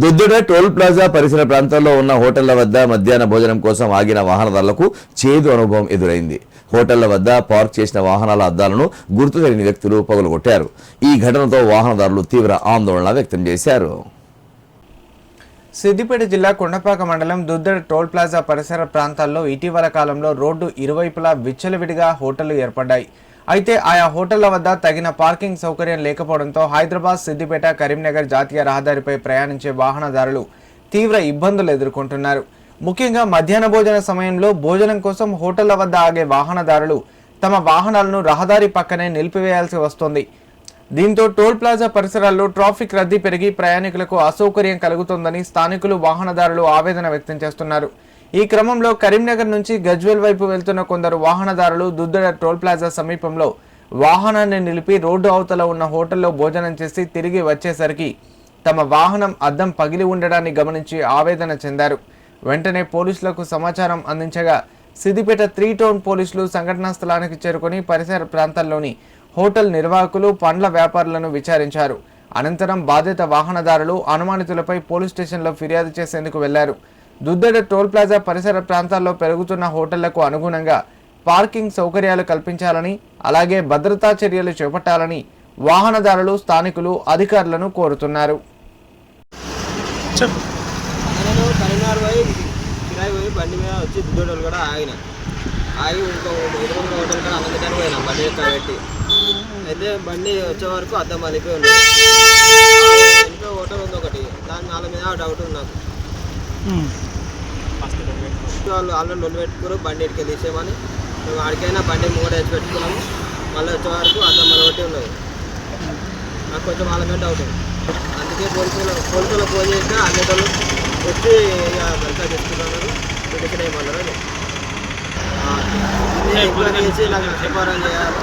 దుద్దుడ toll plaza పరిసర ప్రాంతాల్లో ఉన్న హోటళ్ల వద్ద మధ్యాహ్న భోజనం కోసం ఆగిన వాహనదారులకు చేదు అనుభవం ఎదురైంది. హోటళ్ల వద్ద పార్క్ చేసిన వాహనాల అద్దాలను గుర్తు తెలియని వ్యక్తులు పగులగొట్టారు. ఈ ఘటనతో వాహనదారులు తీవ్ర ఆందోళన వ్యక్తం చేశారు. సిద్దిపేట జిల్లా కొండపాక మండలం దుద్దడ టోల్ ప్లాజా పరిసర ప్రాంతాల్లో ఇటీవల కాలంలో రోడ్డు ఇరువైపులా విచ్చలవిడిగా హోటళ్లు ఏర్పడ్డాయి. అయితే ఆయా హోటళ్ల వద్ద తగిన పార్కింగ్ సౌకర్యం లేకపోవడంతో హైదరాబాద్, సిద్దిపేట, కరీంనగర్ జాతీయ రహదారిపై ప్రయాణించే వాహనదారులు తీవ్ర ఇబ్బందులు ఎదుర్కొంటున్నారు. ముఖ్యంగా మధ్యాహ్న భోజన సమయంలో భోజనం కోసం హోటళ్ల వద్ద ఆగే వాహనదారులు తమ వాహనాలను రహదారి పక్కనే నిలిపివేయాల్సి వస్తోంది. దీంతో టోల్ ప్లాజా పరిసరాల్లో ట్రాఫిక్ రద్దీ పెరిగి ప్రయాణికులకు అసౌకర్యం కలుగుతోందని స్థానికులు, వాహనదారులు ఆవేదన వ్యక్తం చేస్తున్నారు. ఈ క్రమంలో కరీంనగర్ నుంచి గజ్వేల్ వైపు వెళ్తున్న కొందరు వాహనదారులు దుద్దడ టోల్ ప్లాజా సమీపంలో వాహనాన్ని నిలిపి రోడ్డు అవతల ఉన్న హోటల్లో భోజనం చేసి తిరిగి వచ్చేసరికి తమ వాహనం అద్దం పగిలి ఉండడాన్ని గమనించి ఆవేదన చెందారు. వెంటనే పోలీసులకు సమాచారం అందించగా సిద్దిపేట 3 టౌన్ పోలీసులు సంఘటనా స్థలానికి చేరుకొని పరిసర ప్రాంతాల్లోని హోటల్ నిర్వాహకులు, పండ్ల వ్యాపారులను విచారించారు. అనంతరం బాధిత వాహనదారులు అనుమానితులపై పోలీస్ స్టేషన్లో ఫిర్యాదు చేసేందుకు వెళ్లారు. దుద్దడ టోల్ ప్లాజా పరిసర ప్రాంతాల్లో పెరుగుతున్న హోటళ్లకు అనుగుణంగా పార్కింగ్ సౌకర్యాలు కల్పించాలని, అలాగే భద్రతా చర్యలు చేపట్టాలని వాహనదారులు, స్థానికులు అధికారులను కోరుతున్నారు. బండి మీద వచ్చి దుద్దోటలు కూడా ఆగి ఇంకో హోటల్ కూడా అన్నదానికి పోయినా బండి పెట్టి అయితే బండి వచ్చే వరకు అద్దం అలిపోయి ఉంది. ఇంకో హోటల్ ఉంది ఒకటి, దాని వాళ్ళ మీద డౌట్ ఉంది నాకు. వాళ్ళు ఆల్రెడీ నొల్లు పెట్టుకున్నారు, బండి ఇటుకే తీసేయమని. మేము ఆడికైనా బండి మూడ వేసి పెట్టుకున్నాము. మళ్ళీ వచ్చే వరకు అద్దం ఒకటి ఉన్నది. నాకు కొంచెం వాళ్ళ మీద డౌట్ ఉంది. అందుకే పోలీసులకు ఫోన్ చేసినా అన్నిటోళ్ళు వచ్చి ఇక దర్శనం తీసుకుంటున్నారు. పిటిషన్ ఏమన్నారు ఎంక్వైరీ చేసి నాకు చెప్పారని చేయాలి.